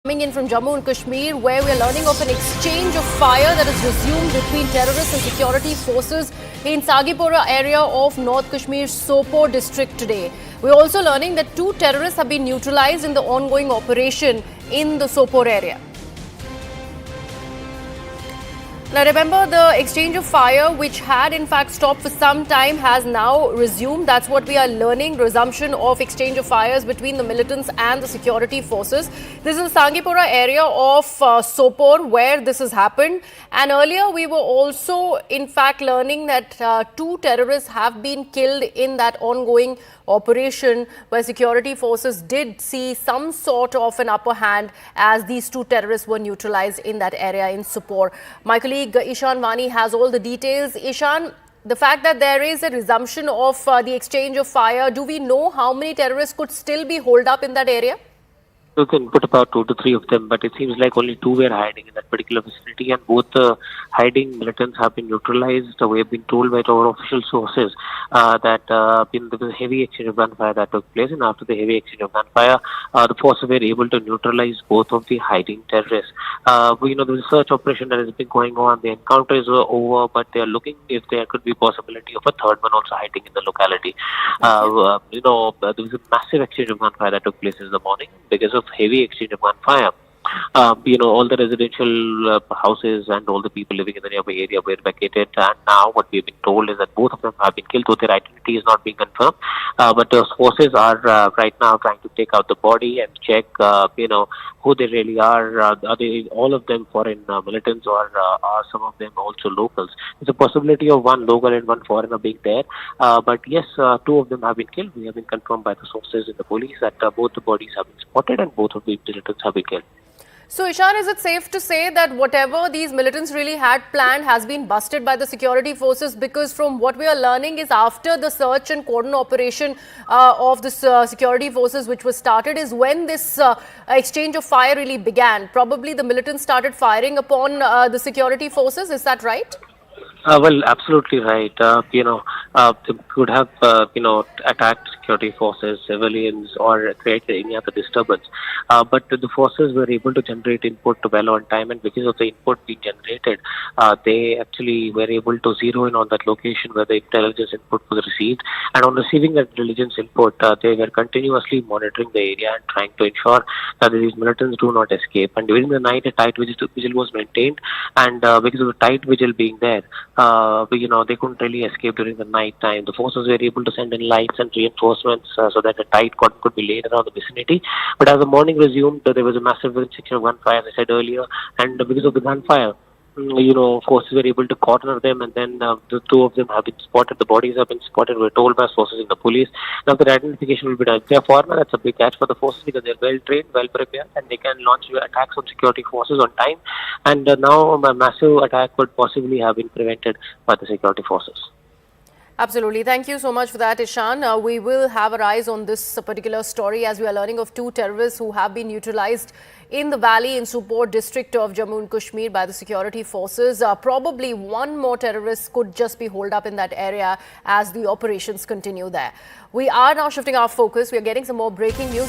Coming in from Jammu and Kashmir, where we are learning of an exchange of fire that has resumed between terrorists and security forces in Sagipura area of North Kashmir's Sopore district today. We're also learning that 2 terrorists have been neutralized in the ongoing operation in the Sopore area. Now remember, the exchange of fire, which had in fact stopped for some time, has now resumed. That's what we are learning, resumption of exchange of fires between the militants and the security forces. This is the Sangipura area of Sopore where this has happened. And earlier we were also in fact learning that 2 terrorists have been killed in that ongoing operation, where security forces did see some sort of an upper hand as these 2 terrorists were neutralized in that area in Sopore. My colleague Ishan Vani has all the details. Ishan, the fact that there is a resumption of the exchange of fire, do we know how many terrorists could still be holed up in that area? You can put about 2 to 3 of them, but it seems like only 2 were hiding in that particular vicinity, and both the hiding militants have been neutralized. We have been told by our official sources that there was a heavy exchange of gunfire that took place, and after the heavy exchange of gunfire, the forces were able to neutralize both of the hiding terrorists. There is a search operation that has been going on. The encounters were over, but they are looking if there could be possibility of a third one also hiding in the locality. There was a massive exchange of gunfire that took place in the morning because of heavy exchange of gunfire. All the residential houses and all the people living in the nearby area were vacated, and now what we've been told is that both of them have been killed, though their identity is not being confirmed. But the forces are right now trying to take out the body and check, who they really are. Are they all of them foreign militants, or are some of them also locals? There's a possibility of one local and one foreigner being there. But yes, 2 of them have been killed. We have been confirmed by the sources in the police that both the bodies have been spotted and both of the militants have been killed. So, Ishan, is it safe to say that whatever these militants really had planned has been busted by the security forces? Because from what we are learning is, after the search and cordon operation of the security forces, which was started, is when this exchange of fire really began. Probably the militants started firing upon the security forces. Is that right? Well, absolutely right. They could have, attacked security forces, civilians, or created any other disturbance. But the forces were able to generate input well on time, and because of the input being generated, they actually were able to zero in on that location where the intelligence input was received. And on receiving that intelligence input, they were continuously monitoring the area and trying to ensure that these militants do not escape. And during the night, a tight vigil was maintained, and because of the tight vigil being there, they couldn't really escape during the night time. The forces were able to send in lights and reinforcements so that a tight cordon could be laid around the vicinity. But as the morning resumed, there was a massive section of gunfire, as I said earlier, and because of the gunfire, forces were able to corner them, and then the 2 of them have been spotted. The bodies have been spotted. We're told by sources in the police. Now their identification will be done. If they are foreigner, that's a big catch for the forces because they're well trained, well prepared, and they can launch attacks on security forces on time. And now a massive attack could possibly have been prevented by the security forces. Absolutely. Thank you so much for that, Ishan. We will have our eyes on this particular story as we are learning of 2 terrorists who have been neutralized in the valley in Sopore district of Jammu and Kashmir by the security forces. Probably 1 more terrorist could just be holed up in that area as the operations continue there. We are now shifting our focus. We are getting some more breaking news.